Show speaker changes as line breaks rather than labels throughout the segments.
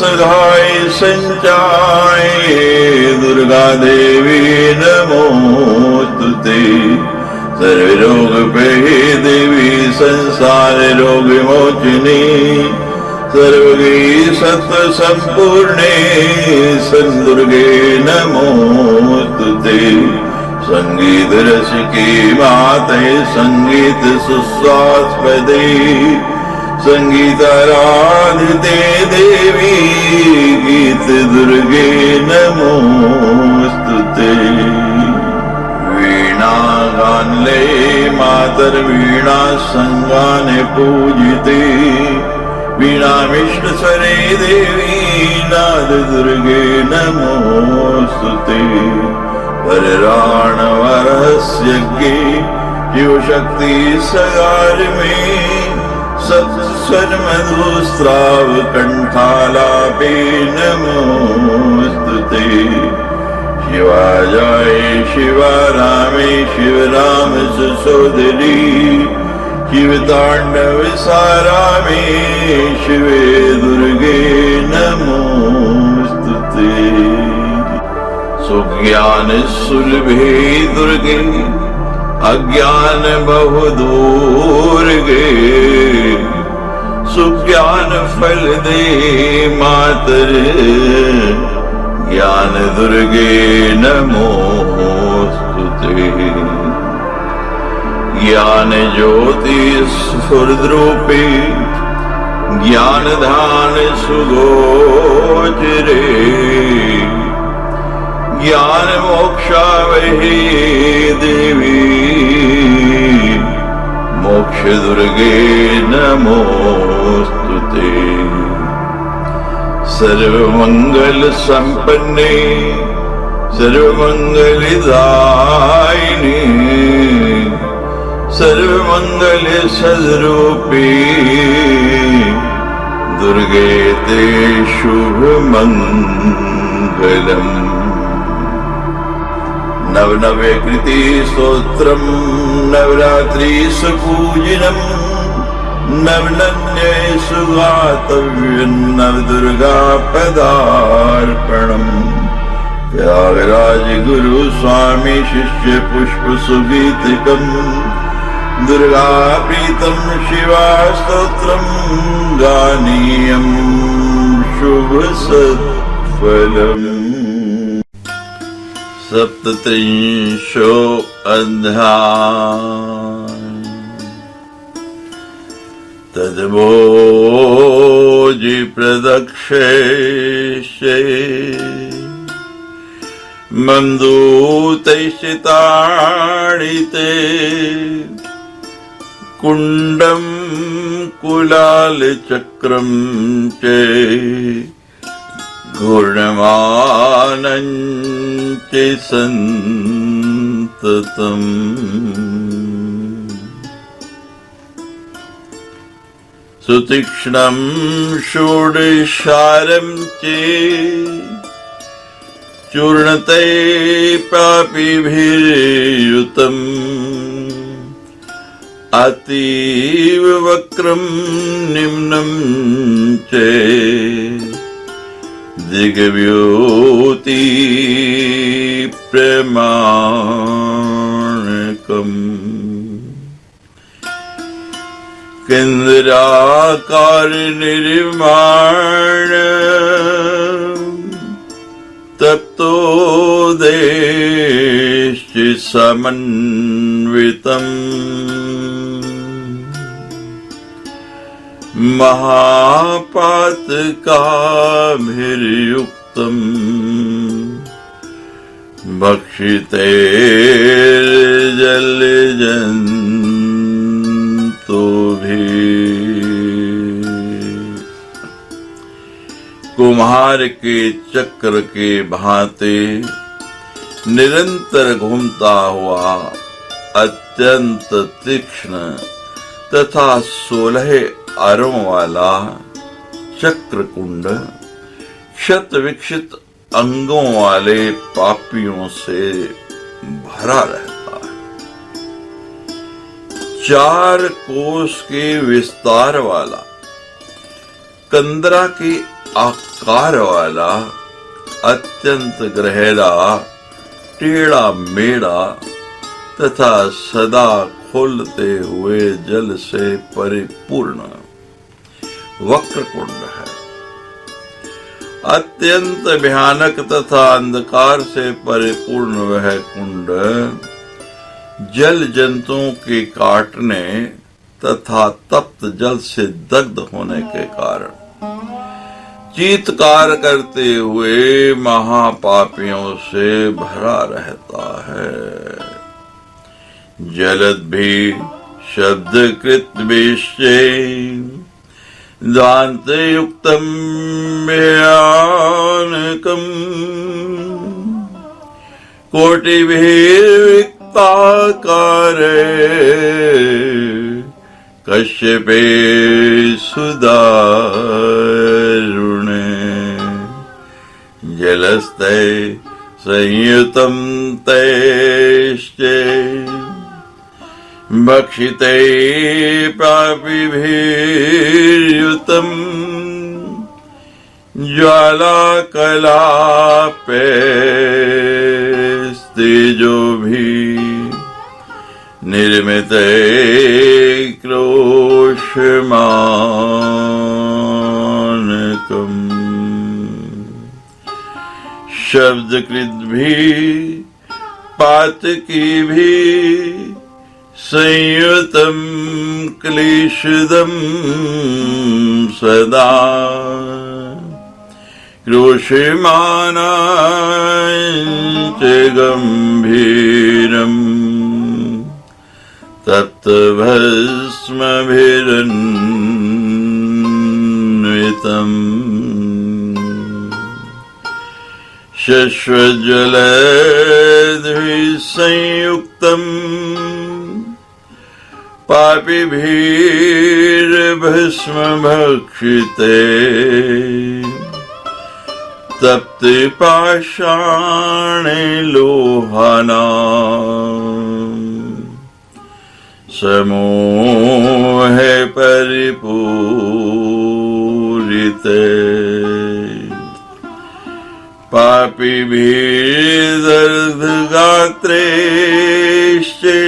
सघाय संचाय दुर्गा देवी नमोस्तुते। सर्व रोग भये देवी संसार रोग विमोचिनी। सर्वगे सत्व संपूर्णे संदुर्गे नमोस्तुते। संगीत रसिके माते संगीत सुस्वास्पदे। संगीताराधिते देवी गीत दुर्गे नमोस्तुते। वीणा गानले मातर वीणा संगाने पूजिते। वीणा विष्णु स्वरे देवी नाद दुर्गे नमोस्तुते। वरराणवरहस्यज्ञे शिव शक्ति सगार में सत्स्वर मधुस्राव कंठालापे नमोस्तुते। शिवाजाय शिवारामे शिवराम सुसोदरी। शिव तांडव सारामे शिवे दुर्गे नमोस्तुते। सुज्ञान सुलभे दुर्गे अज्ञान बहु दूर गे। सुज्ञान फल दे मातर ज्ञान दुर्गे नमोस्तुते। ज्ञान ज्योति स्फुरद्रूपे ज्ञान धान सुगोचरे। ज्ञान मोक्षावहे देवी मोक्ष दुर्गे नमोस्तुते। सर्वमंगल संपन्ने सर्वमंगलदायिनी। सर्वमंगल सद्रूपी दुर्गे ते शुभ मंगलम्। नवनवे कृति स्तोत्रम् नवरात्रि सुपूजनम्। नवनन्ये सुगातव्यम् नवदुर्गा पदार्पणम्। त्यागराज गुरु स्वामी शिष्य पुष्प सुगीतिकम्। दुर्गा प्रीतम शिवा स्तोत्रम् गानीयम् शुभ सत्फलम्। सप्तत्रिंशो अध्याय। तद्भोजि प्रदक्षेष्ये मन्दूतैश्चिताडिते। कुण्डं कुलालचक्रं च घूर्णमानं च सन्ततम्। सुतीक्ष्णं षोडशारं च चूर्णते पापिभिर्युतम्। अतीव वक्रं निम्नं च दिग्व्योति प्रमाणकम्। केन्द्राकार निर्माण तप्तो देश समन्वितम्। महापातकाभिर्युक्तम् भक्षितैर्जलजन्तुभिः। कुम्हार के चक्र के भांति निरंतर घूमता हुआ अत्यंत तीक्ष्ण तथा 16 अरों वाला चक्रकुंड क्षत विक्षित अंगों वाले पापियों से भरा रहता है। 4 कोस के विस्तार वाला कंदरा के आकार वाला अत्यंत गहरा टेढ़ा मेढ़ा तथा सदा खोलते हुए जल से परिपूर्ण वक्र कुंड है। अत्यंत भयानक तथा अंधकार से परिपूर्ण वह कुंड जल जंतुओं के काटने तथा तप्त जल से दग्ध होने के कारण चीत्कार करते हुए महापापियों से भरा रहता है। जलद भी शब्द कृत विषय दांत युक्तम भयानकम कोटिभिर्विक्ताकारे कश्यपे सुदारुणे जलस्ते संयुतं तैश्चे भक्षिते पापिभिर्युतम् ज्वालाकलापेस्तेजो भी निर्मिते क्रोशमानकम् शब्दकृत भी पातकी भी संयुतम क्लेशदम सदा क्रोशमानाञ्च गंभीरम तप्तभस्मभिरन्वितम् शश्वज्वलद्भिः पापिभिर्भस्म भक्षिते तप्ते पाषाणे लोहाना समूहे परिपूरिते पापिभिर्दर्दगात्रेश्चे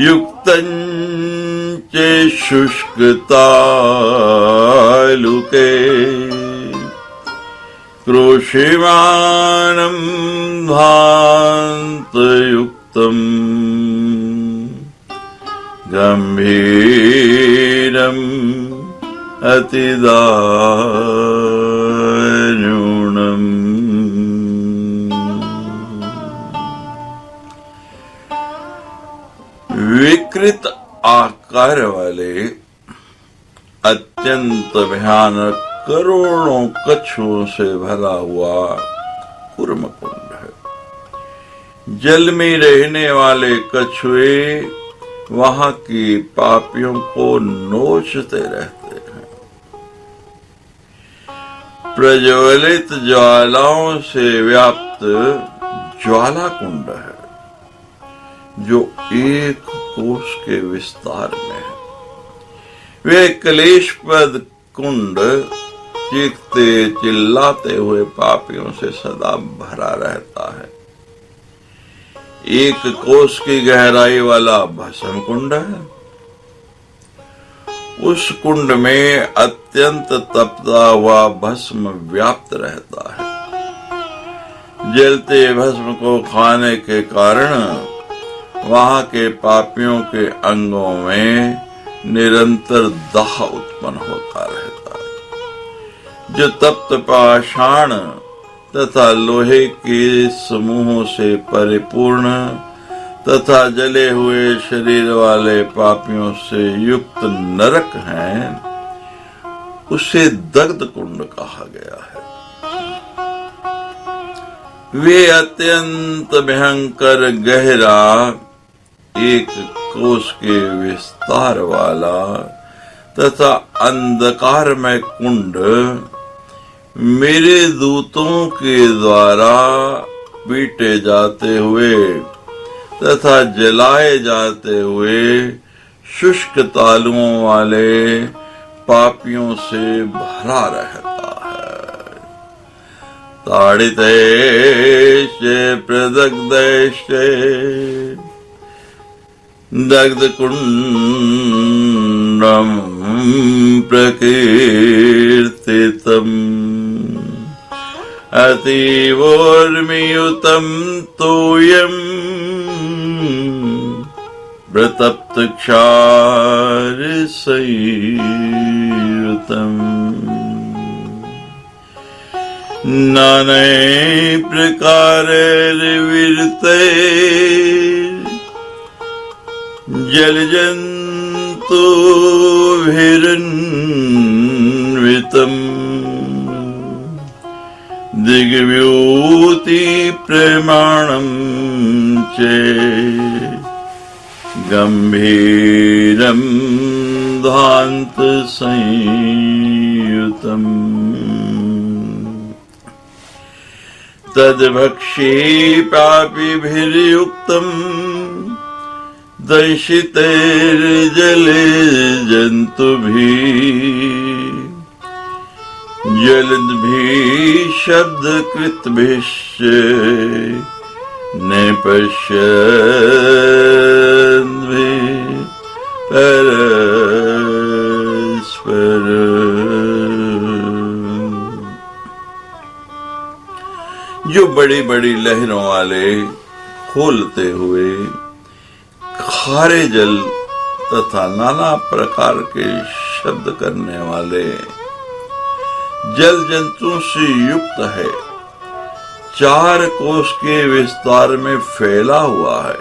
युक्तञ्च शुष्कतालुके क्रोशिमानं ध्वान्तयुक्तम् गम्भीरम् अतिदारुणम्। विकृत आकार वाले अत्यंत भयानक करोड़ों कछुओं से भरा हुआ कूर्म कुंड है। जल में रहने वाले कछुए वहां की पापियों को नोचते रहते हैं। प्रज्वलित ज्वालाओं से व्याप्त ज्वाला कुंड है जो एक कोष के विस्तार में है। वे क्लेशप्रद कुंड चीखते चिल्लाते हुए पापियों से सदा भरा रहता है। एक कोष की गहराई वाला भस्म कुंड है। उस कुंड में अत्यंत तपता हुआ भस्म व्याप्त रहता है। जलते भस्म को खाने के कारण वहां के पापियों के अंगों में निरंतर दाह उत्पन्न होता रहता है, जो तप्त पाषाण तथा लोहे के समूहों से परिपूर्ण तथा जले हुए शरीर वाले पापियों से युक्त नरक हैं, उसे दग्ध कुंड कहा गया है। वे अत्यंत भयंकर गहरा एक कोष के विस्तार वाला तथा अंधकारमय कुंड मेरे दूतों के द्वारा पीटे जाते हुए तथा जलाए जाते हुए शुष्क तालुओं वाले पापियों से भरा रहता है। ताड़िते प्रदग्धे दग्ध कुंडम प्रकीर्तितम् अतीवोर्मियुतं तोयम् प्रतप्त क्षारसंयुतम् नानै प्रकारैर्विरते जलजन्तुभिरन्वितम् दिग्व्यूति प्रमाणं च गंभीरं ध्वान्त संयुतम् तद्भक्षे पापिभिर्युक्तम् दंशितैर्जले जन्तुभिः जलद्भिः शब्दकृतभिश्च नैपश्यद्भिः परस्पर। जो बड़ी बड़ी लहरों वाले खोलते हुए खारे जल तथा नाना प्रकार के शब्द करने वाले जल जंतु से युक्त है, 4 कोस के विस्तार में फैला हुआ है,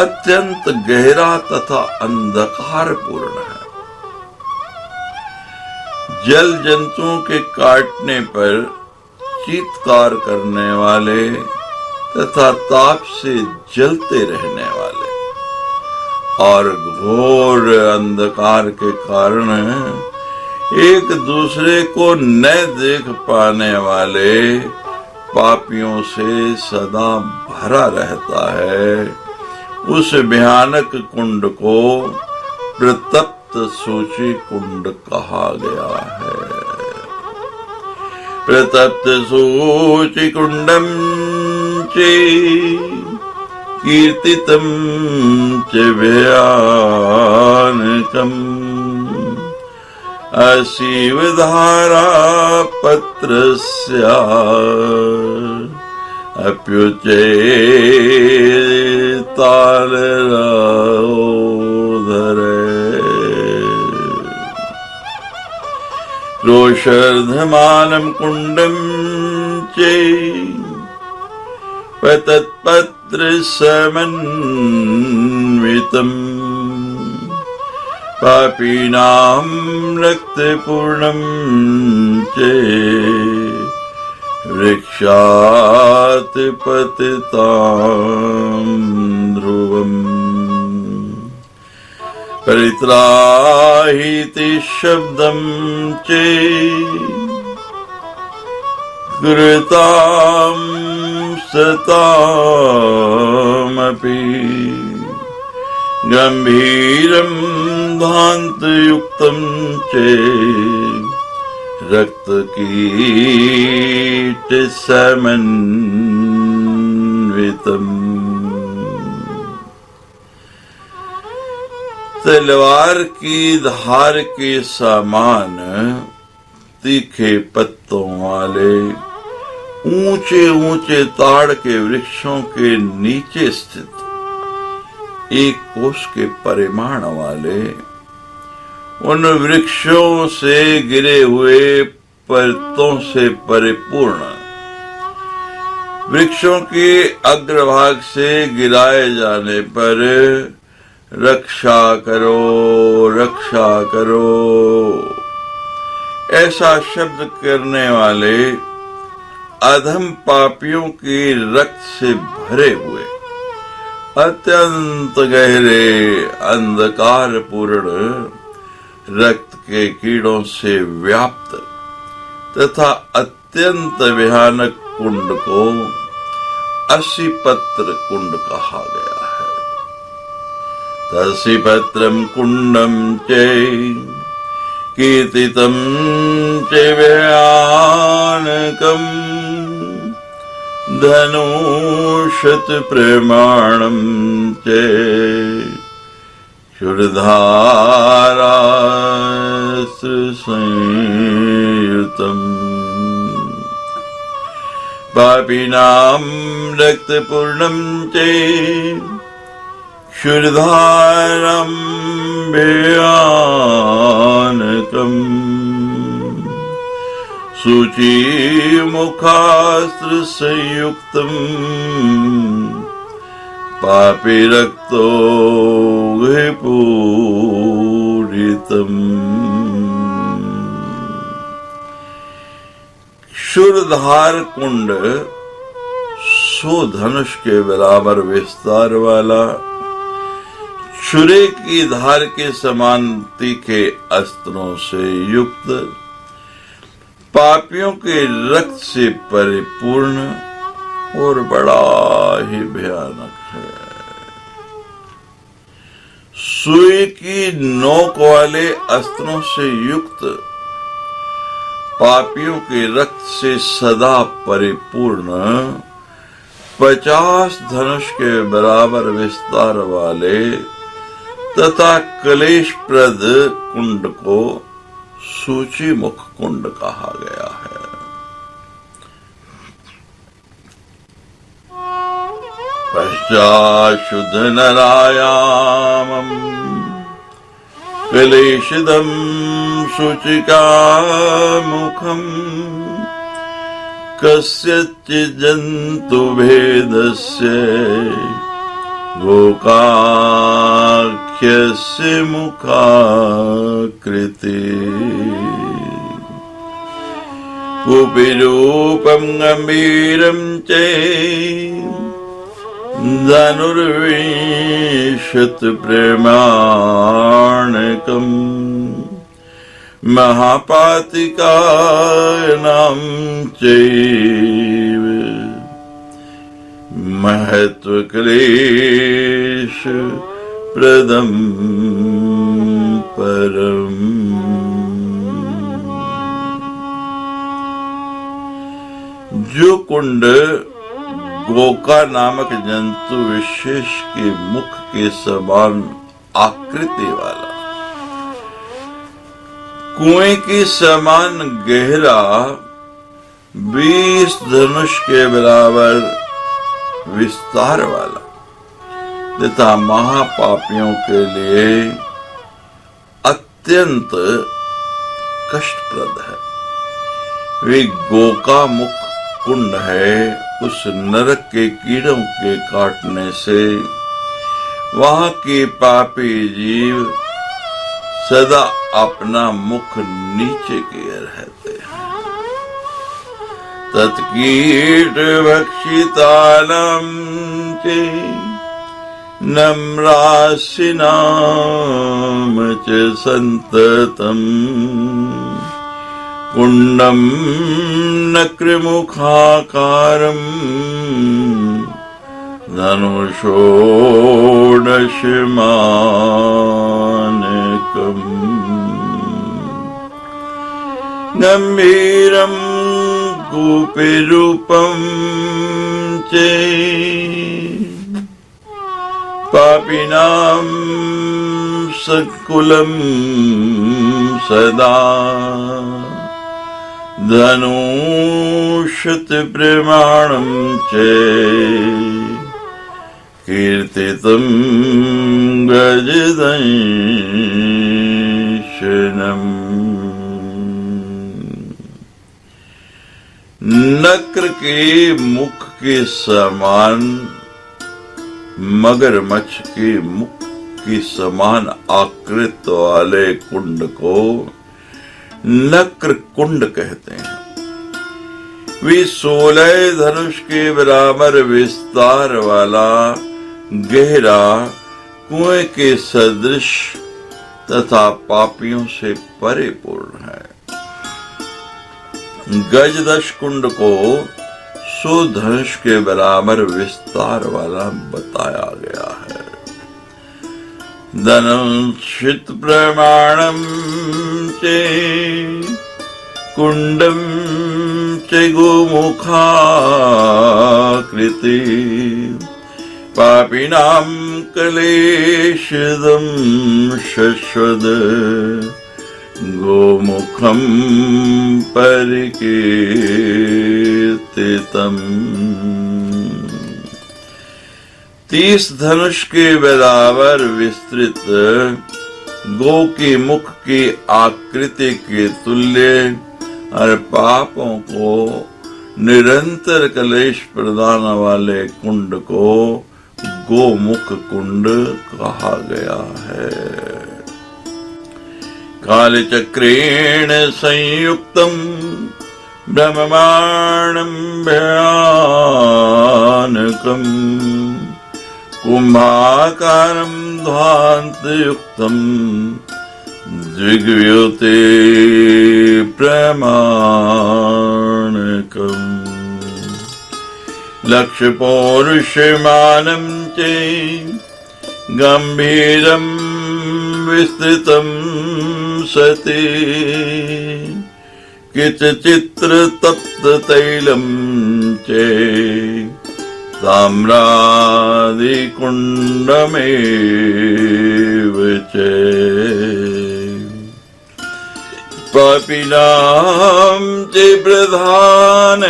अत्यंत गहरा तथा अंधकार पूर्ण है। जल जंतुओं के काटने पर चीत्कार करने वाले तथा ताप से जलते रहने वाले और घोर अंधकार के कारण एक दूसरे को न देख पाने वाले पापियों से सदा भरा रहता है, उस भयानक कुंड को प्रतप्त सूची कुंड कहा गया है। प्रतप्त सूची कुंडम चे कीर्तितम च भयानकम असीवधारा पत्रस्या अप्युचे तालराधरे रोषर्धमानं कुंडं चे पतत्पत्र समन्वितम् पापीनां रक्तपूर्णं च वृक्षात् पतितां ध्रुवम् परित्राहीति शब्दं च कृतां सतामपि गंभीरं ध्वान्तयुक्तं च रक्तकीटसमन्वितम्। तलवार की धार के समान तीखे पत्तों वाले ऊंचे ऊंचे ताड़ के वृक्षों के नीचे स्थित 1 कोस के परिमाण वाले उन वृक्षों से गिरे हुए परतों से परिपूर्ण वृक्षों के अग्रभाग से गिराए जाने पर रक्षा करो रक्षा करो ऐसा शब्द करने वाले अधम पापियों के रक्त से भरे हुए अत्यंत गहरे अंधकार पूर्ण रक्त के कीड़ों से व्याप्त तथा अत्यंत भयानक कुंड को असीपत्र कुंड कहा गया है। तसीपत्रम कुंडम च कीर्तितं च भयानकम् धनुषत्प्रमाणं च क्षुरधारास्त्रसंयुतम् पापिनां रक्तपूर्णं च क्षुरधारं भयानकम् शुचिमुखास्त्रसंयुक्तम् पापिरक्तो पूरितम् क्षुरधार कुंड 100 धनुष के बराबर विस्तार वाला, छुरे की धार के समान तीखे अस्त्रों से युक्त, पापियों के रक्त से परिपूर्ण और बड़ा ही भयानक है। सुई की नोक वाले अस्त्रों से युक्त, पापियों के रक्त से सदा परिपूर्ण 50 धनुष के बराबर विस्तार वाले तथा क्लेशप्रद कुंड को सूची मुख कुंड कहा गया है। पश्चात् शुद्ध नरायामम् क्लेशदं शुचिका मुखम् कस्यचित् जन्तुभेदस्य गोकाख्यस्य मुखाकृति कुपिरूपं गम्भीरं च धनुर्विंशतिप्रमाणकम् महापातिकानां चैव महत्वक्लेश प्रदं परम्। जो कुंड गोका नामक जंतु विशेष के मुख के समान आकृति वाला, कुएं के समान गहरा 20 धनुष के बराबर विस्तार वाला तथा महापापियों के लिए अत्यंत कष्टप्रद है, वे गोका मुख कुंड है। उस नरक के कीड़ों के काटने से वहां के पापी जीव सदा अपना मुख नीचे किए रहते हैं। तत्कीट भक्षितानां च नम्रासिनां च संततम् कुंडं नक्रमुखाकारम् धनुषोडशमानकम् गंभीरं कूपिरूपं च पापिनां सकुलं सदा धनुषत्प्रमाणं च कीर्तितं गजदंशनम्। नक्र के मुख के समान, मगरमच्छ के मुख की समान आकृति वाले कुंड को नक्र कुंड कहते हैं। वे 16 धनुष के बराबर विस्तार वाला गहरा कुएं के सदृश तथा पापियों से परिपूर्ण है। गजदश कुंड को 100 धनुष के बराबर विस्तार वाला बताया गया है। धनुषित प्रमाणं चे कुंडं च गोमुखाकृति पापिनां क्लेशदं शश्वद गोमुखं परिकीर्तितम्। 30 धनुष के बराबर विस्तृत गो की मुख की आकृति के तुल्य और पापों को निरंतर क्लेश प्रदान वाले कुंड को गोमुख कुंड कहा गया है। कालचक्रेण संयुक्तं ब्रह्मांडं भयानकं कुंभाकारं ध्वान्तयुक्तं द्विगुयोते प्रमाणकम् लक्ष्य पौरुषमानं चे गंभीरं विस्तृतं सति किंचित्र तप्त तैलं चे ताम्रादिकुण्डमेव च पापिनां च प्रधानेश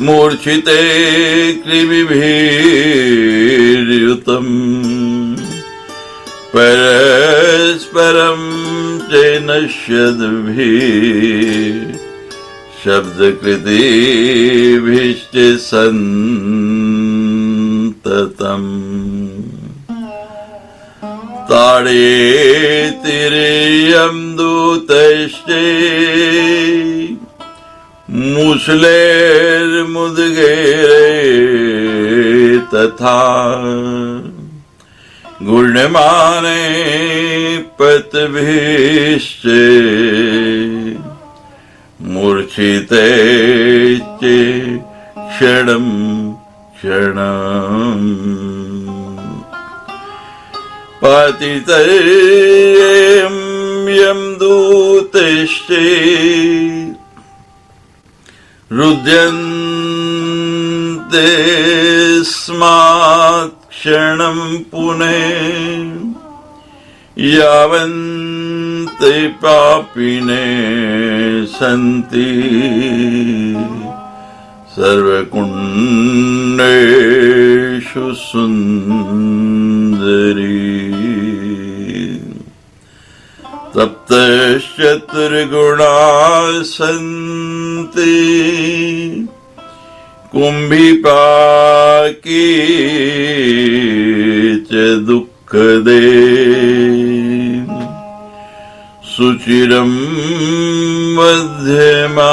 मूर्छिते कृमिभिर्युतं परस्परं च नश्यद्भिः शब्दकृतिभिश्च सन्ततम् ताड़येतिरेयं दूतश्च मुसलेर्मुद्गेरे तथा गुण्यमाने पतभिश्च मूर्छिते च क्षणं क्षणम् पतितं यं दूतश्च रुद्यन्ते स्मात् क्षणं पुनः यावन्ते पापिने सन्ति सर्वकुण्डेषु सुन्दरी तप्तश्चतुर्गुणा सन्ति कुम्भीपाकी च दुःखदे सुचिरं मध्यमानास्ते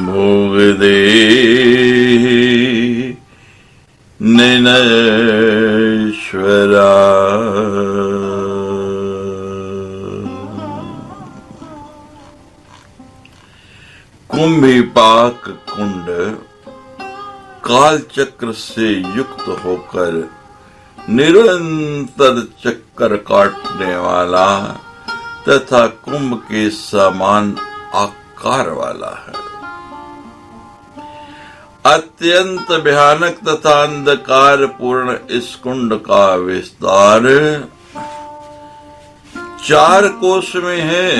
भोगदे नैनश्वरा। कुंभीपाक कुंड काल चक्र से युक्त होकर निरंतर चक्कर काटने वाला तथा कुंभ के समान आकार वाला है। अत्यंत भयानक तथा अंधकार पूर्ण इस कुंड का विस्तार 4 कोस में है।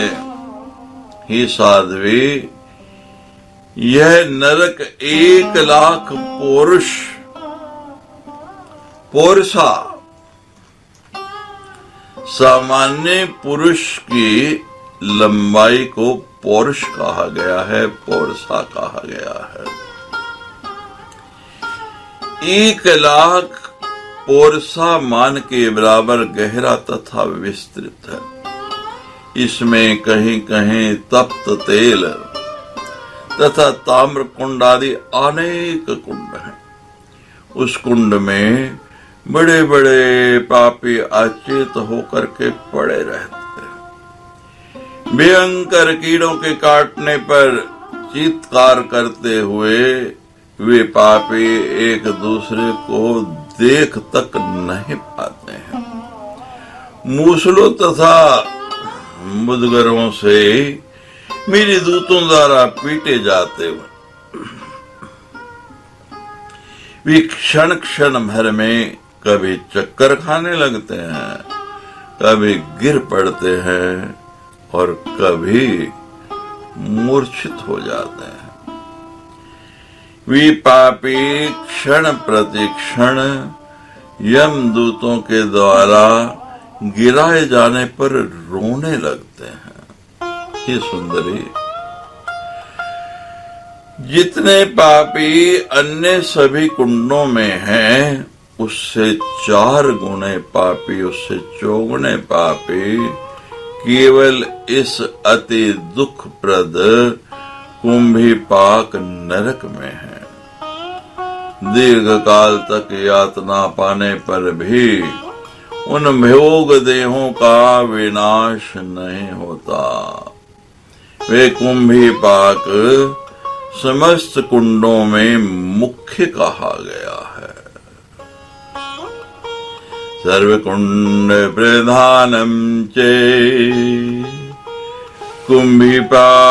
ही साध्वी, यह नरक 1,00,000 पौरुषा सामान्य पुरुष की लंबाई को पौरुष कहा गया है, पौरुषा कहा गया है। 1,00,000 पौरुषा मान के बराबर गहरा तथा विस्तृत है। इसमें कहीं कहीं तप्त तेल तथा ताम्र कुंड आदि अनेक कुंड हैं। उस कुंड में बड़े बड़े पापी अचेत होकर के पड़े रहते हैं। भयंकर कीड़ों के काटने पर चीत्कार करते हुए वे पापी एक दूसरे को देख तक नहीं पाते हैं। मूसलों तथा मुदगरों से मेरे दूतों द्वारा पीटे जाते हुए वे क्षण क्षण भर में कभी चक्कर खाने लगते हैं, कभी गिर पड़ते हैं और कभी मूर्छित हो जाते हैं। वे पापी क्षण प्रतिक्षण यमदूतों के द्वारा गिराए जाने पर रोने लगते हैं। ये सुंदरी, जितने पापी अन्य सभी कुंडों में हैं, उससे 4 गुणे पापी, उससे 4 गुणे पापी केवल इस अति दुखप्रद कुंभीपाक नरक में है। दीर्घ काल तक यातना पाने पर भी उन भोग देहों का विनाश नहीं होता। वे कुंभीपाक समस्त कुंडों में मुख्य कहा गया है। सर्वकुंड प्रधानम चे कुंभीपाकं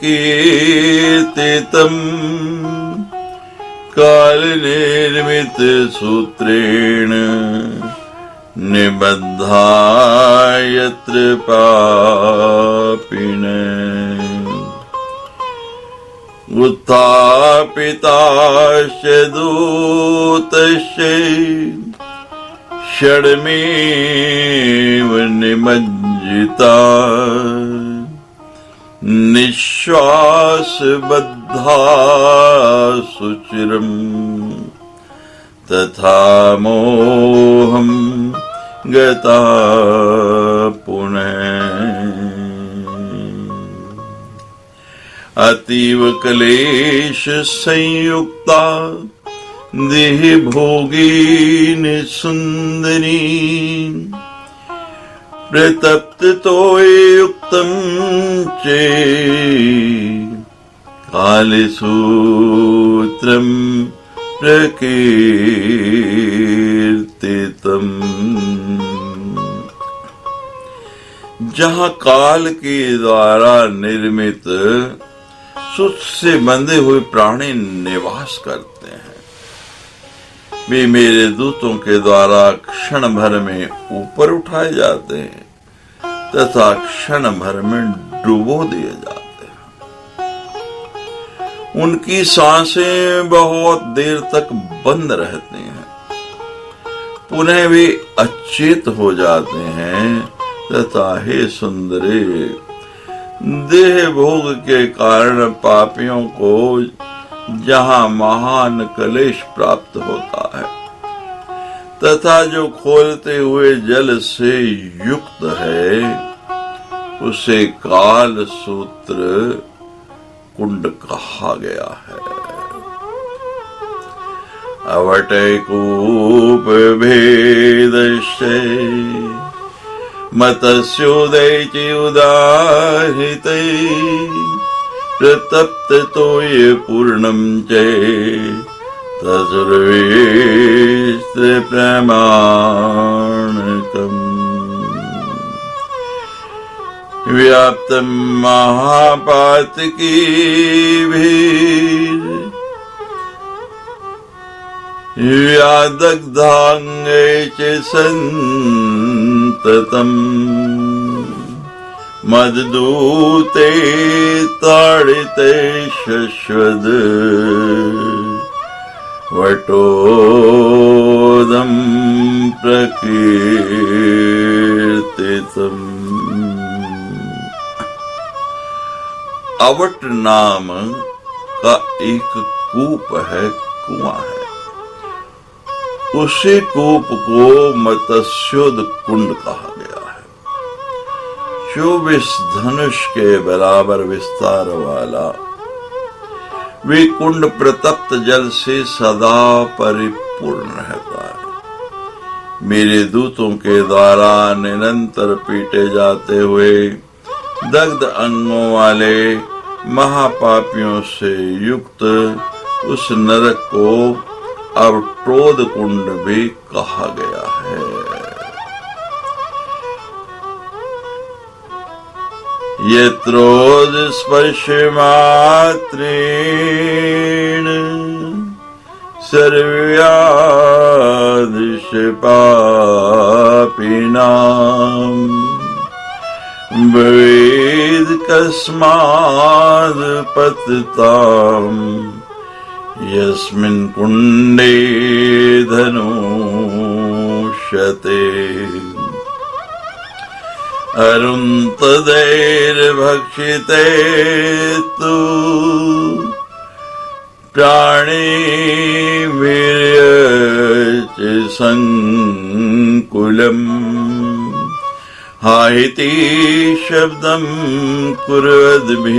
कीर्तितं काल निर्मित सूत्रेण निबद्धा यत्र पापिने उत्थापिताश्च दूतश्च षड्मेव निमज्जिता निश्वासबद्धा सुचिरम् तथा मोहं गता पुनः। अतीव क्लेश संयुक्ता देह भोगीन सुंदरी प्रतप्त तोयुक्तं चे कालसूत्रं प्रकीर्तितम्। जहाँ काल के द्वारा निर्मित सूत्र से बंधे हुए प्राणी निवास करते हैं, वे मेरे दूतों के द्वारा क्षण भर में ऊपर उठाए जाते हैं तथा क्षण भर में डुबो दिए जाते हैं। उनकी सांसें बहुत देर तक बंद रहती हैं, पुनः वे अचेत हो जाते हैं तथा हे सुंदरी, देह भोग के कारण पापियों को जहाँ महान क्लेश प्राप्त होता है तथा जो खोलते हुए जल से युक्त है, उसे काल सूत्र कुंड कहा गया है। अवटैकूप भेदश्च मतस्योदयति उदाहृते प्रतप्त तोय पूर्णं च तसर्वेस्त्र प्रमाणकम्। व्याप्तं महापातकीभिः व्यादग्धांगे च संततम् मद्दूते ताडिते शश्वद वटोदं प्रकीर्तितम्। अवट नाम का एक कूप है, कुआं है। उसी कूप को मत्स्योद कुंड कहा गया है। 24 धनुष के बराबर विस्तार वाला वे कुंड प्रतप्त जल से सदा परिपूर्ण रहता है। मेरे दूतों के द्वारा निरंतर पीटे जाते हुए दग्ध अंगों वाले महापापियों से युक्त उस नरक को अब क्रोध कुंड भी कहा गया है। यत्रोद स्पर्श मात्रेण सर्वव्याधिश पापिनां भवेद कस्माद् पतितां यस्मिन् कुंडे धनुष्यते अरुन्तदैर्भक्षिते तु प्राणिभिर्यच्च संकुलम् हाइति शब्दं कुर्वद्भिः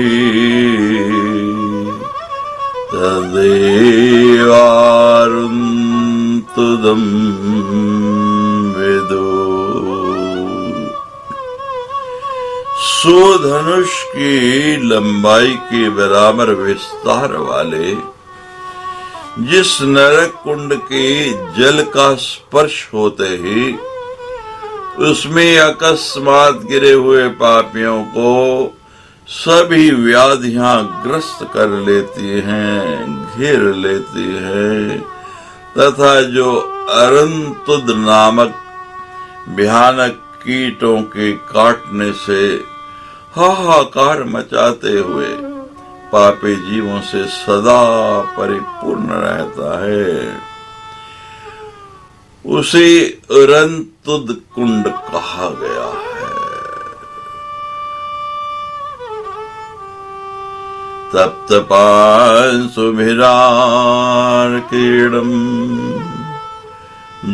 तदेवारुन्तुदं विदु। सो धनुष की लंबाई के बराबर विस्तार वाले जिस नरक कुंड के जल का स्पर्श होते ही उसमें अकस्मात गिरे हुए पापियों को सभी व्याधियां ग्रस्त कर लेती हैं, घेर लेती हैं तथा जो अरंतुद नामक भयानक कीटों के काटने से हाहाकार मचाते हुए पापी जीवों से सदा परिपूर्ण रहता है, उसे अरंतुद कुंड कहा गया है। तप्तपांसुभिरार्कीणम्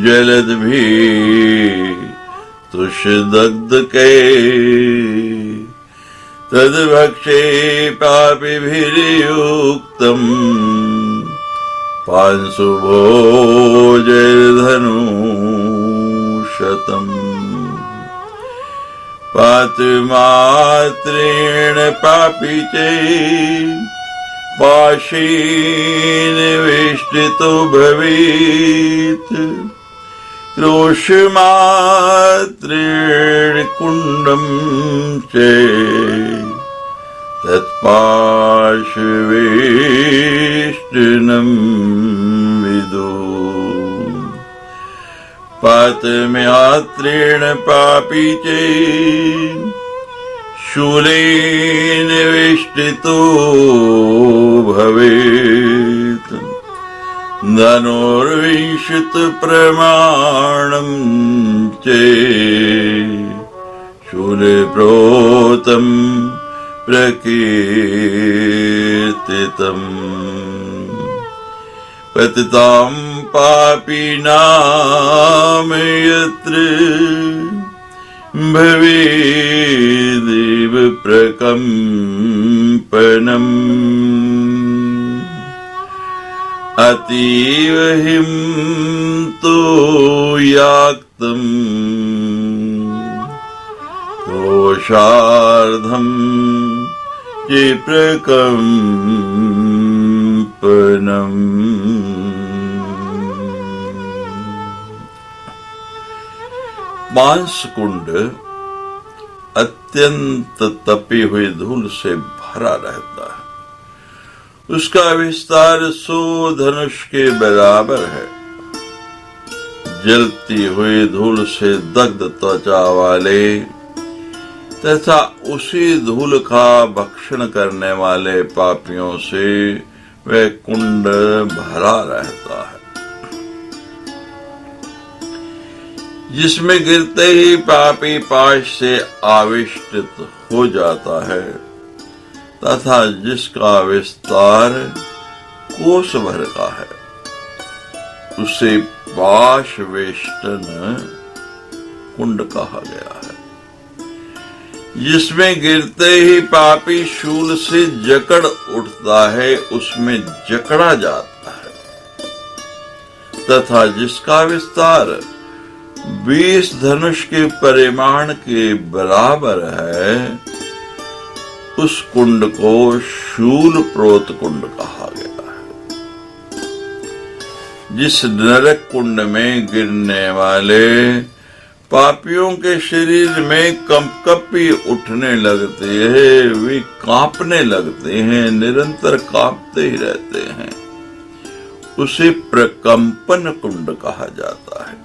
जलद्भिः तुषदग्धके तद्भक्षे पापिभिर्युक्तम् पांशुभोजधनुशतम् पातुमात्रेण पापी च पाशेन वेष्टितो भवेत् क्रोशमात्रेण कुंडं च तत्पार्श्वेष्टिनं विदु। पातमात्रेण पापी च शूलेन वेष्टितो भवेत् धनुर्विंशत प्रमाणं च शूलप्रोतं प्रकीर्तितम् पतितां पापिनां यत्र भवेदेव प्रकम्पनम् अतीव हिं तो याक्तम् क्रोशार्धं च प्रकम्पनम्। मांस कुंड अत्यंत तपी हुई धूल से भरा रहता है। उसका विस्तार 100 धनुष के बराबर है। जलती हुई धूल से दग्ध त्वचा वाले तथा उसी धूल का भक्षण करने वाले पापियों से वह कुंड भरा रहता है, जिसमें गिरते ही पापी पाश से आविष्टित हो जाता है तथा जिसका विस्तार कोस भर का है, उसे पाश वेष्टन कुंड कहा गया है। जिसमें गिरते ही पापी शूल से जकड़ उठता है, उसमें जकड़ा जाता है तथा जिसका विस्तार 20 धनुष के परिमाण के बराबर है, उस कुंड को शूल प्रोत कुंड कहा गया है। जिस नरक कुंड में गिरने वाले पापियों के शरीर में कंपकपी उठने लगते हैं, वे कांपने लगते हैं, निरंतर कांपते ही रहते हैं, उसे प्रकंपन कुंड कहा जाता है।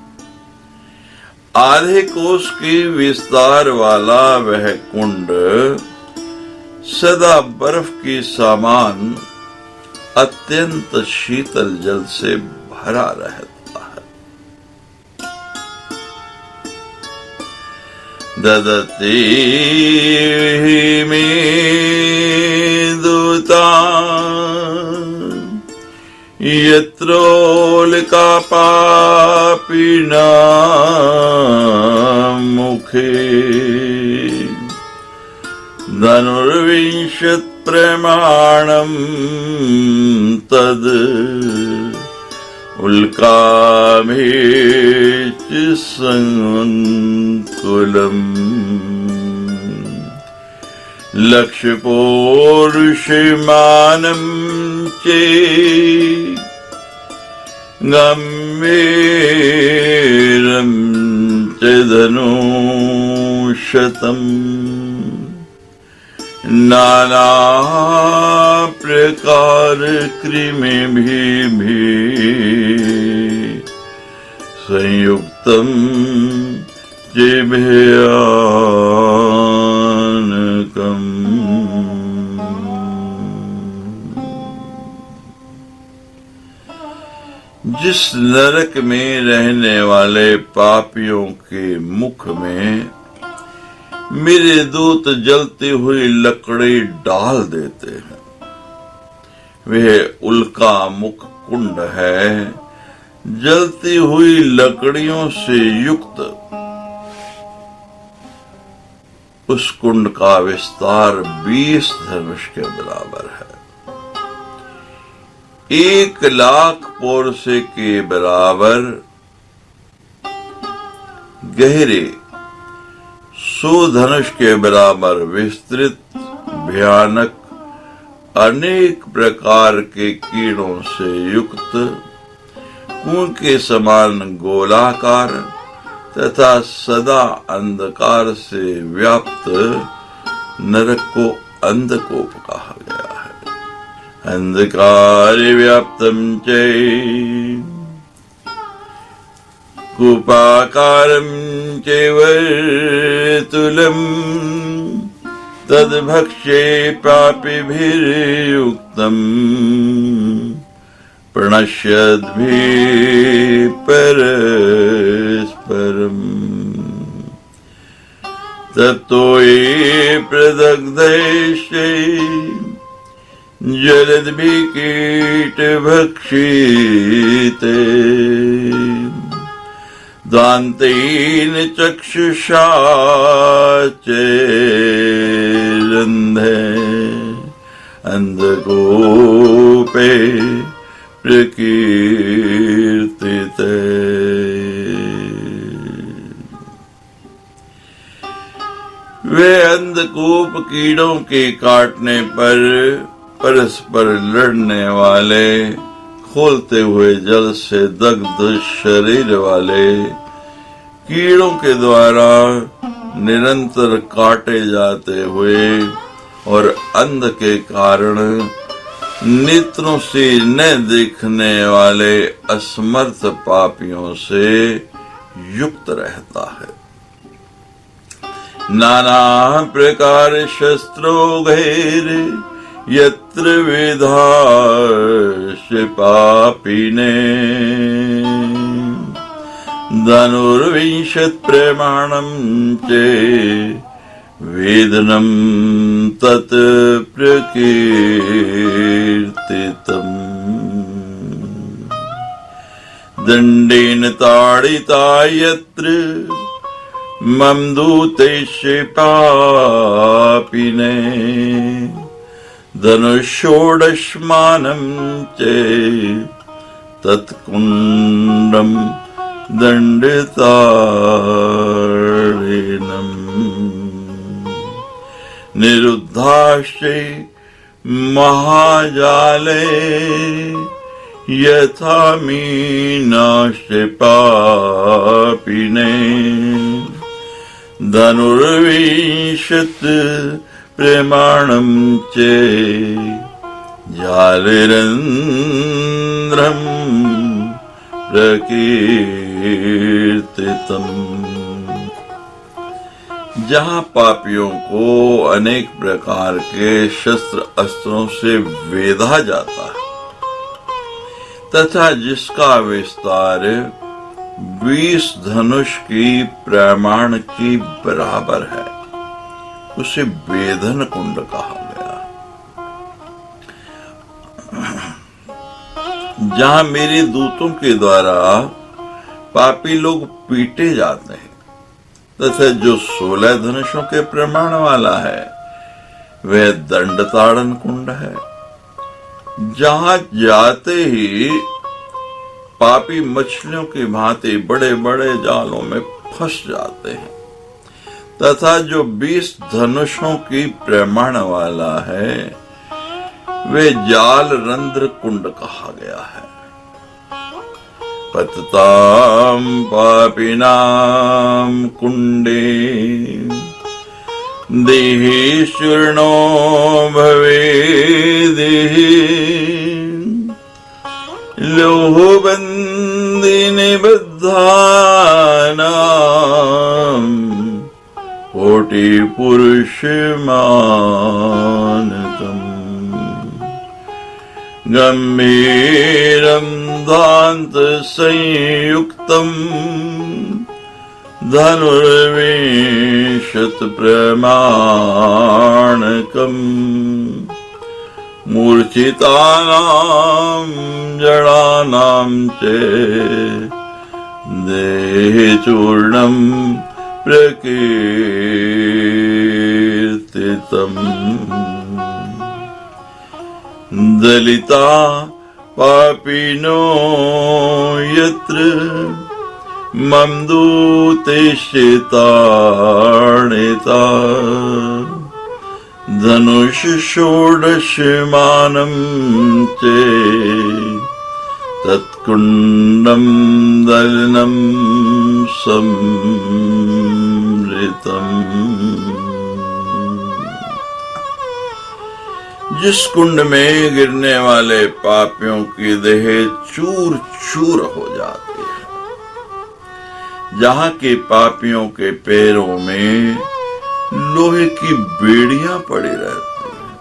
आधे कोस के विस्तार वाला वह कुंड सदा बर्फ के समान अत्यंत शीतल जल से भरा रहता है। ददते मे दूता यत्रोल्का पापिना मुखे धनुर्विंशत् प्रमाणम् तद उल्काभिश्च संकुलम् लक्ष्यपौरुषमानं चे गम्भीरं च धनुशतम् नाना प्रकार कृमिभिः संयुक्तं जिभ्यानकम्। जिस नरक में रहने वाले पापियों के मुख में मेरे दूत जलती हुई लकड़ी डाल देते हैं, वह उल्का मुख कुंड है। जलती हुई लकड़ियों से युक्त उस कुंड का विस्तार 20 धनुष के बराबर है। 1,00,000 पोरसे के बराबर गहरे, 100 धनुष के बराबर विस्तृत, भयानक, अनेक प्रकार के कीड़ों से युक्त, कुएं के समान गोलाकार तथा सदा अंधकार से व्याप्त नरक को अंधकूप कहा गया है। अंधकार व्याप्तम च कूपाकारं चैवर्तुलम् तद्भक्ष्ये पापिभिर्युक्तम् प्रणश्यद्भिः परस्परम् ततो ये प्रदग्धैश्च जलद्भिः कीटभक्षिते दान्तेन चक्षुषा चैरन्धे अंधकूपे प्रकीर्तिते। वे अंधकूप कीड़ों के काटने पर परस्पर लड़ने वाले, खोलते हुए जल से दग्ध शरीर वाले कीड़ों के द्वारा निरंतर काटे जाते हुए और अंध के कारण नेत्रों से न देखने वाले असमर्थ पापियों से युक्त रहता है। नाना प्रकार शस्त्रों घेरे यत्र विधाश पापिने धनुर्विंशत् प्रमाणं चे वेदनं तत् प्रकीर्तितम् दण्डेन ताडिता यत्र मम दूतैश्च पापिने धनुषोडशमानं च तत्कुण्डं दण्डितारिणम् निरुद्धाश्चे महाजाले यथा मीनाश्चे पापिने धनुर्विंशत प्रमाणं चे जालिरन्ध्रं प्रकीर्तितम्। जहाँ पापियों को अनेक प्रकार के शस्त्र अस्त्रों से वेधा जाता है तथा जिसका विस्तार 20 धनुष की प्रमाण की बराबर है, उसे वेधन कुंड कहा गया। जहां मेरे दूतों के द्वारा पापी लोग पीटे जाते हैं तथा जो 16 धनुषों के प्रमाण वाला है वह दंड ताड़न कुंड है। जहां जाते ही पापी मछलियों की भांति बड़े बड़े जालों में फंस जाते हैं तथा जो 20 धनुषों की प्रमाण वाला है वे जाल रंध्र कुंड कहा गया है। पतताम पापिनाम कुंडे देहि चूर्णो भवेदिहि लोहबंदी बद्धानां कोटि पुरुष मानकम् गंभीरं दान्त संयुक्तम् धनुर्विंशत प्रमाणकम् मूर्छितानां जडानां च देहि चूर्णं प्रकीर्तितम्। दलिता पापिनो यत्र मम दूतेश्चितार्णिता धनुष षोडशमानं चे तत्कुंडं दलनं संवृतम्। जिस कुंड में गिरने वाले पापियों की देह चूर चूर हो जाती है, जहां के पापियों के पैरों में लोहे की बेड़ियां पड़ी रहती हैं,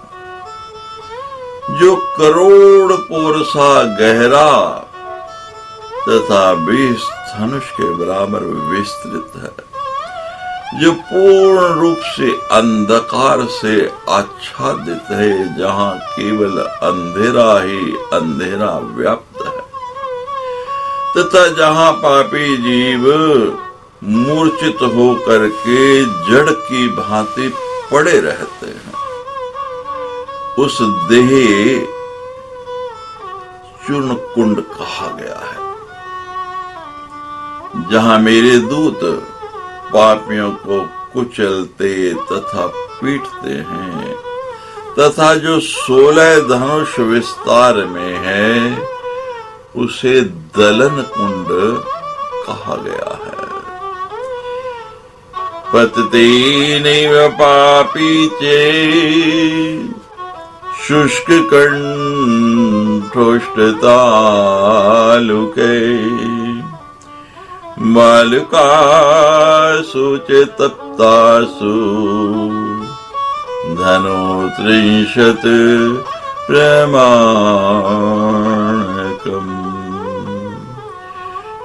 जो करोड़ पोरसा गहरा तथा 20 धनुष के बराबर विस्तृत है, जो पूर्ण रूप से अंधकार से आच्छादित है, जहां केवल अंधेरा ही अंधेरा व्याप्त है तथा जहां पापी जीव मूर्छित होकर के जड़ की भांति पड़े रहते हैं, उस देह चूर्ण कुंड कहा गया है। जहां मेरे दूत पापियों को कुचलते तथा पीटते हैं तथा जो 16 धनुष विस्तार में है उसे दलन कुंड कहा गया है। पततेनैव पापी चे शुष्क कंठोष्ठतालुके बालुकासु च तप्तासु धनुर्त्रिंशत् प्रमाणकम्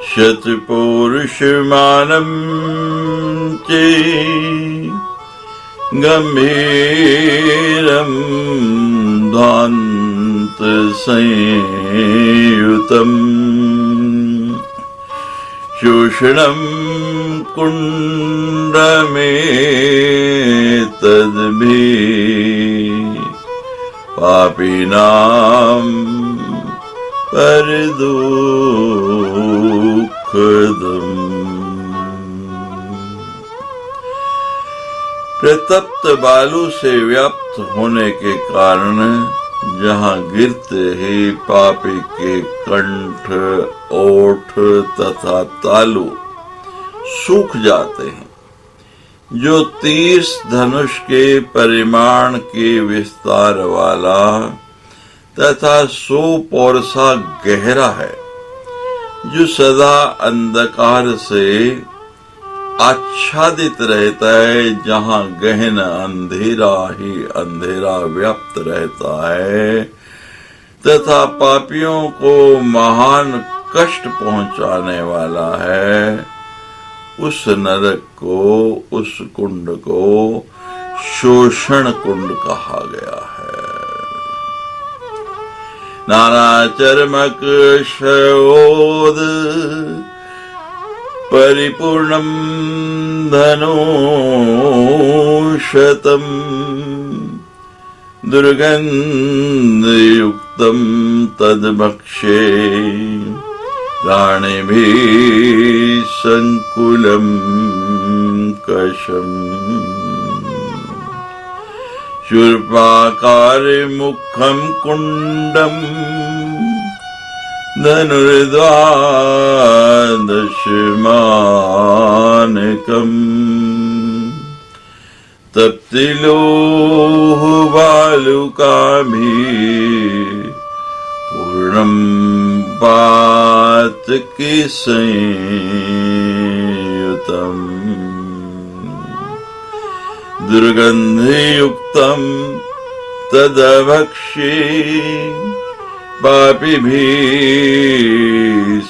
शतपौरुषमानं चे गंभीरं दान्त संयुतम् शोषणं कुण्डमेतद्भि पापिनां परदुःखदम्। प्रतप्त बालू से व्याप्त होने के कारण जहाँ गिरते ही पापी के कंठ, ओठ तथा तालु सूख जाते हैं, जो 30 धनुष के परिमाण के विस्तार वाला तथा 100 पौरसा गहरा है, जो सदा अंधकार से आच्छादित रहता है, जहाँ गहन अंधेरा ही अंधेरा व्याप्त रहता है तथा पापियों को महान कष्ट पहुंचाने वाला है, उस नरक को, उस कुंड को शोषण कुंड कहा गया है। नाना चर्मक शोध परिपूर्णं धनुषतं दुर्गन्धयुक्तं तद्भक्षे प्राणिभिः संकुलं कषम् शूर्पाकारमुखं कुण्डम् धनुर्द्वादशमानकम् तप्तिलोहबालुकाभिः पूर्णं पातकीसंयुतम् दुर्गन्धयुक्तं तदभक्षे पापिभिः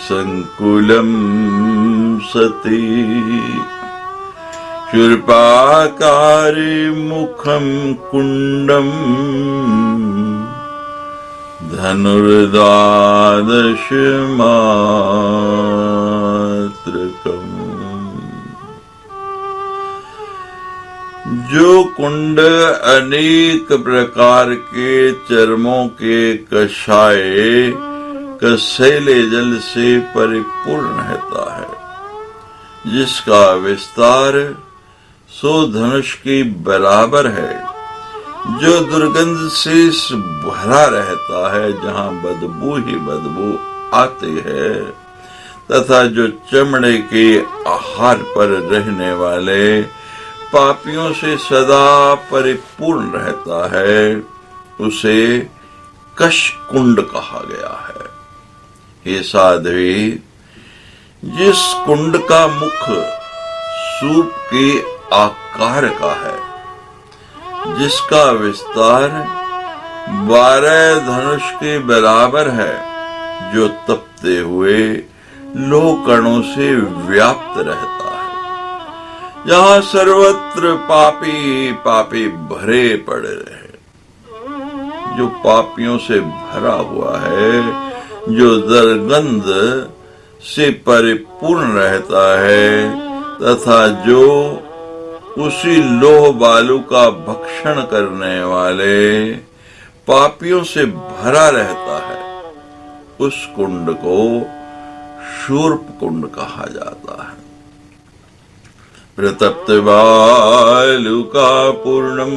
संकुलं सति शूर्पाकारमुखं कुण्डम् धनुर्द्वादशमात्रकम्। जो कुंड अनेक प्रकार के चर्मों के कषाय कसैले जल से परिपूर्ण रहता है, जिसका विस्तार 100 धनुष के बराबर है, जो दुर्गंध से भरा रहता है, जहाँ बदबू ही बदबू आती है, तथा जो चमड़े के आहार पर रहने वाले पापियों से सदा परिपूर्ण रहता है, उसे कश कुंड कहा गया है। हे साध्वी, जिस कुंड का मुख सूप के आकार का है, जिसका विस्तार 12 धनुष के बराबर है, जो तपते हुए लोह कणों से व्याप्त रहता है, जहाँ सर्वत्र पापी पापी भरे पड़े रहे, जो पापियों से भरा हुआ है, जो दुर्गंध से परिपूर्ण रहता है, तथा जो उसी लोह बालू का भक्षण करने वाले पापियों से भरा रहता है, उस कुंड को शूर्प कुंड कहा जाता है। प्रतप्त बालुका पूर्णम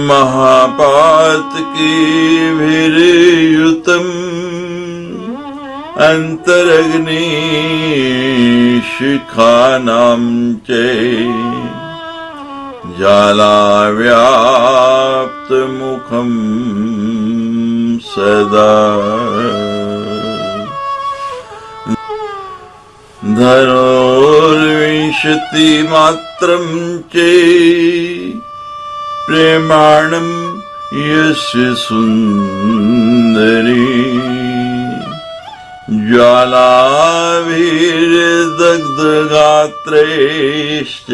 महापातकीभिर्युतम् अंतरग्नि शिखानां च ज्वालाव्याप्तमुखं सदा धनुर्विंशतिमात्रं च प्रेमाणं यस्य सुन्दरी ज्वालाभिर्दग्धगात्रैश्च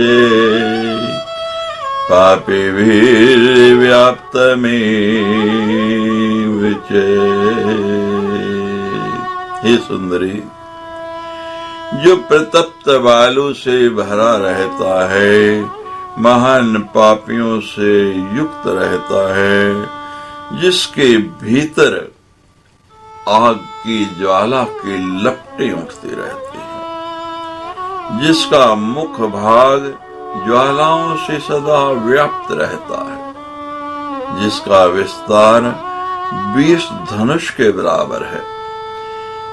पापिभिर्व्याप्तमेव च। हे सुंदरी, जो प्रतप्त बालू से भरा रहता है, महान पापियों से युक्त रहता है, जिसके भीतर आग की ज्वाला की लपटें उठती रहती हैं, जिसका मुख भाग ज्वालाओं से सदा व्याप्त रहता है, जिसका विस्तार 20 धनुष के बराबर है,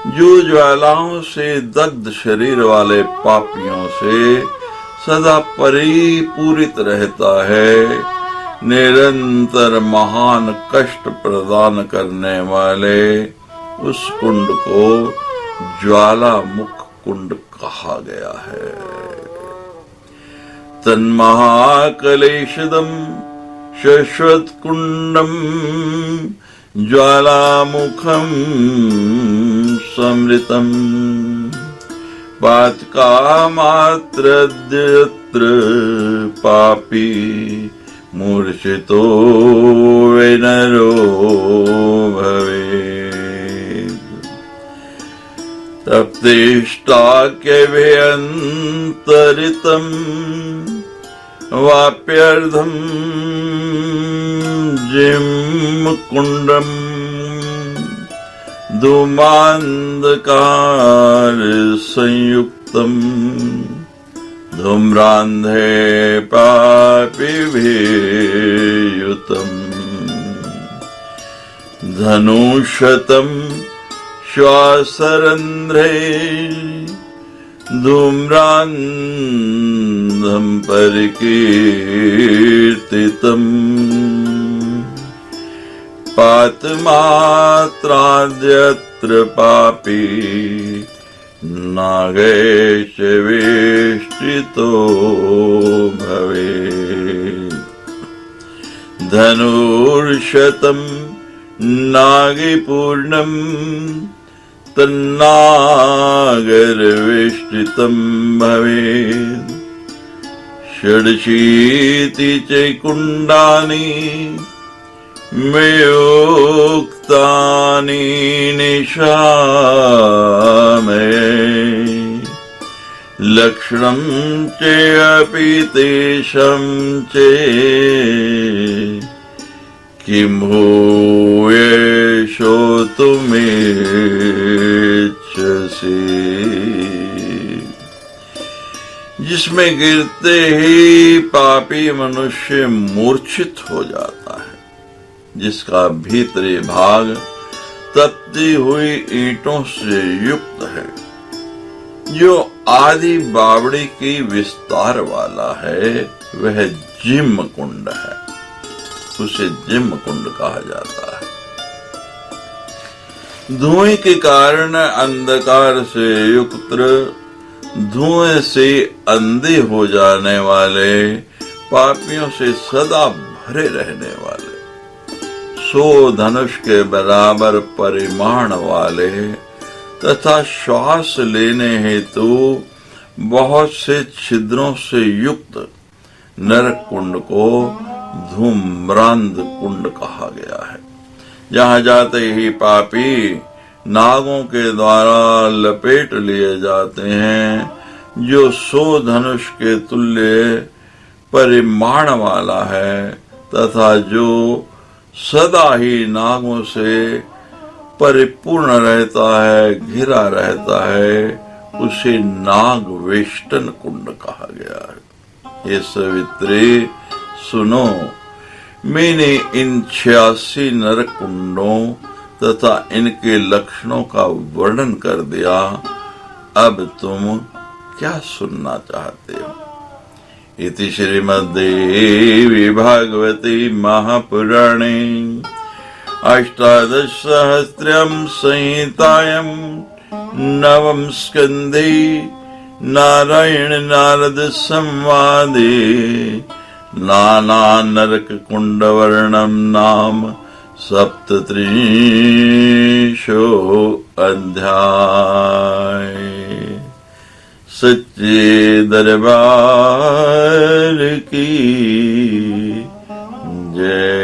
जो ज्वालाओं से दग्ध शरीर वाले पापियों से सदा परिपूरित रहता है, निरंतर महान कष्ट प्रदान करने वाले उस कुंड को ज्वालामुख कुंड कहा गया है। तन्महाकलेशदं शाश्वत कुंडम ज्वालामुखम समृतम पातका मात्र पापी मूर्छितो विनरो भवेत्। तप्तेष्टाख्यभियन्तरितं वाप्यर्धं जिह्मकुण्डम् धूमान्धकार संयुक्तम् धूम्रान्धे पापिभिर्युतम् धनुषतं श्वासरन्ध्रे धूम्रान्धं परिकीर्तितम् पातमात्राद्यत्र पापी नागैश्च वेष्टितो भवेत्। धनुर्शतं नागीपूर्णं तन्नागरवेष्टितं भवेत्। षडशीति चैकुण्डानि मयोक्तानि निशामये लक्षणं चेऽपि तेषां किं भूय श्रोतुमिच्छसि। जिसमें गिरते ही पापी मनुष्य मूर्छित हो जाता है, जिसका भीतरी भाग तपती हुई ईंटों से युक्त है, जो आदि बावड़ी की विस्तार वाला है, वह जिह्म कुंड है। उसे जिह्म कुंड कहा जाता है। धुएं के कारण अंधकार से युक्त, धुएं से अंधे हो जाने वाले, पापियों से सदा भरे रहने वाले, 100 धनुष के बराबर परिमाण वाले तथा श्वास लेने हेतु बहुत से छिद्रों से युक्त नरक कुंड को धूम्रांध कुंड कहा गया है। जहाँ जाते ही पापी नागों के द्वारा लपेट लिए जाते हैं, जो 100 धनुष के तुल्य परिमाण वाला है तथा जो सदा ही नागों से परिपूर्ण रहता है, घिरा रहता है, उसे नाग वेष्टन कुंड कहा गया है। ये सवित्री सुनो, मैंने इन 86 नरक कुंडों तथा इनके लक्षणों का वर्णन कर दिया। अब तुम क्या सुनना चाहते हो? इति श्रीमद्देवी भागवती महापुराणे अष्टादशसहस्रं संहितायां नवम स्कन्धे नारायण नारद संवादे नाना नरक कुंड वर्णम नाम 37 अध्याय। सच्चे दरबार की जय।